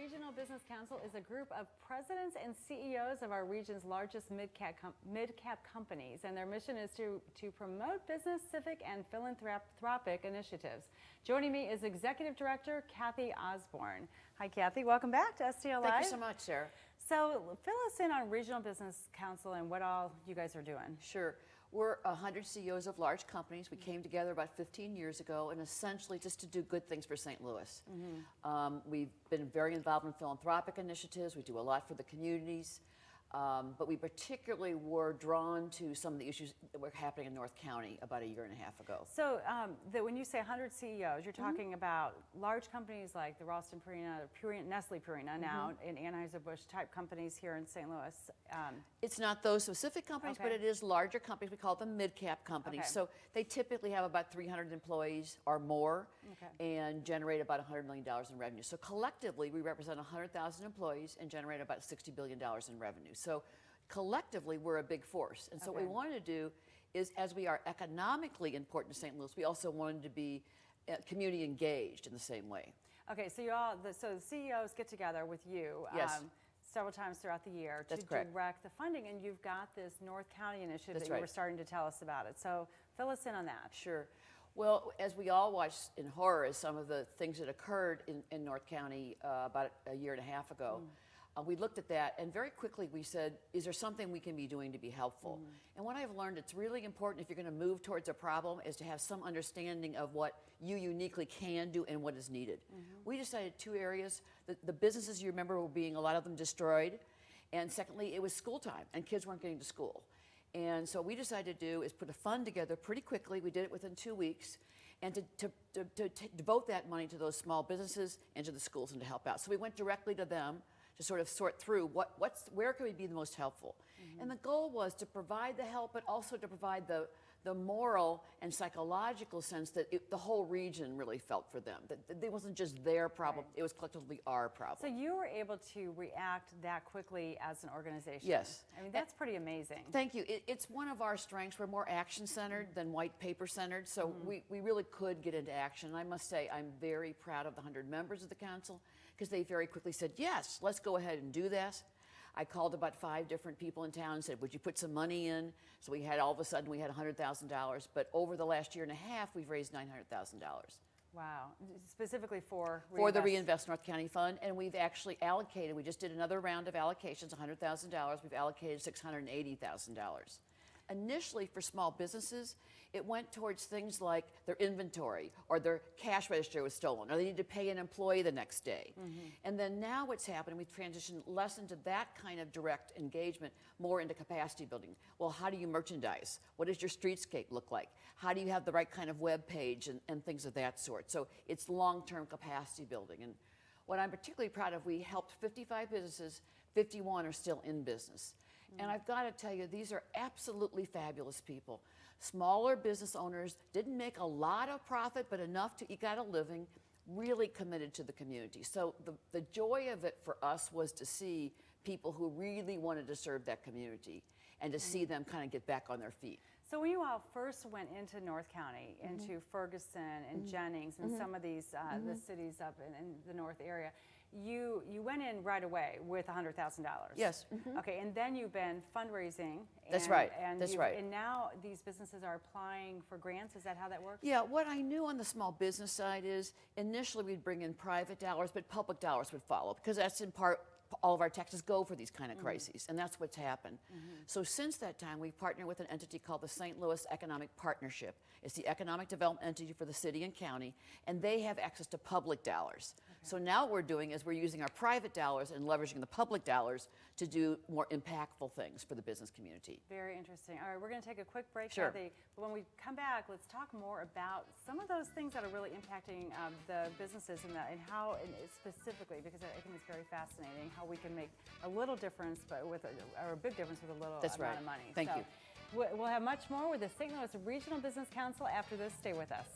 Regional Business Council is a group of presidents and CEOs of our region's largest mid-cap companies, and their mission is to promote business, civic, and philanthropic initiatives. Joining me is Executive Director Kathy Osborn. Hi, Kathy. Welcome back to STL Live. Thank you so much, Sarah. So fill us in on Regional Business Council and what all you guys are doing. Sure. We're 100 CEOs of large companies. We came together about 15 years ago, and essentially just to do good things for St. Louis. We've been very involved in philanthropic initiatives. We do a lot for the communities. But we particularly were drawn to some of the issues that were happening in North County about a year and a half ago. So when you say 100 CEOs, you're talking about large companies like the Ralston Purina, Nestle Purina now, and Anheuser-Busch type companies here in St. Louis. It's not those specific companies, but it is larger companies. We call them mid-cap companies. So they typically have about 300 employees or more and generate about $100 million in revenue. So collectively, we represent 100,000 employees and generate about $60 billion in revenue. So collectively, we're a big force. And so what we wanted to do is, as we are economically important to St. Louis, we also wanted to be community engaged in the same way. Okay, so so the CEOs get together with you several times throughout the year to direct the funding, and you've got this North County initiative that you were starting to tell us about it. So fill us in on that. Sure. Well, as we all watched in horror as some of the things that occurred in North County about a year and a half ago, we looked at that, and very quickly we said, is there something we can be doing to be helpful? And what I've learned, it's really important if you're going to move towards a problem is to have some understanding of what you uniquely can do and what is needed. We decided two areas. The businesses, you remember, were being, a lot of them, destroyed. And secondly, it was school time, and kids weren't getting to school. And so what we decided to do is put a fund together pretty quickly. We did it within 2 weeks, and to devote that money to those small businesses and to the schools and to help out. So we went directly to them to sort of sort through where can we be the most helpful. And the goal was to provide the help, but also to provide the moral and psychological sense that the whole region really felt for them, that it wasn't just their problem, it was collectively our problem. So you were able to react that quickly as an organization. Yes. I mean, that's pretty amazing. Thank you. It's one of our strengths. We're more action-centered than white paper-centered, so we really could get into action. And I must say, I'm very proud of the 100 members of the council, because they very quickly said, yes, let's go ahead and do this. I called about 5 different people in town and said, would you put some money in? So we had, all of a sudden, we had $100,000. But over the last year and a half, we've raised $900,000. Wow. Specifically for Reinvest. For the Reinvest North County Fund. And we've actually allocated, we just did another round of allocations, $100,000. We've allocated $680,000. Initially, for small businesses, it went towards things like their inventory or their cash register was stolen or they need to pay an employee the next day. And then now what's happening, we've transitioned less into that kind of direct engagement, more into capacity building. Well, how do you merchandise? What does your streetscape look like? How do you have the right kind of web page and things of that sort? So it's long-term capacity building. And what I'm particularly proud of, we helped 55 businesses, 51 are still in business. And I've got to tell you, these are absolutely fabulous people. Smaller business owners, didn't make a lot of profit, but enough to eke out a living, really committed to the community. So the joy of it for us was to see people who really wanted to serve that community and to see them kind of get back on their feet. So when you all first went into North County, into Ferguson and Jennings and some of these the cities up in the north area, you went in right away with $100,000. Yes. Okay, and then you've been fundraising. That's right. And now these businesses are applying for grants. Is that how that works? Yeah, what I knew on the small business side is initially we'd bring in private dollars, but public dollars would follow, because that's in part all of our taxes go for these kind of crises, and that's what's happened. So since that time, we've partnered with an entity called the St. Louis Economic Partnership. It's the economic development entity for the city and county, and they have access to public dollars. So now what we're doing is we're using our private dollars and leveraging the public dollars to do more impactful things for the business community. Very interesting. All right, we're going to take a quick break, Sure. Kathy, but when we come back, let's talk more about some of those things that are really impacting the businesses and how, and specifically, because I think it's very fascinating, how we can make a little difference, but or a big difference with a little amount of money. Thank you. We'll have much more with the St. Louis Regional Business Council after this. Stay with us.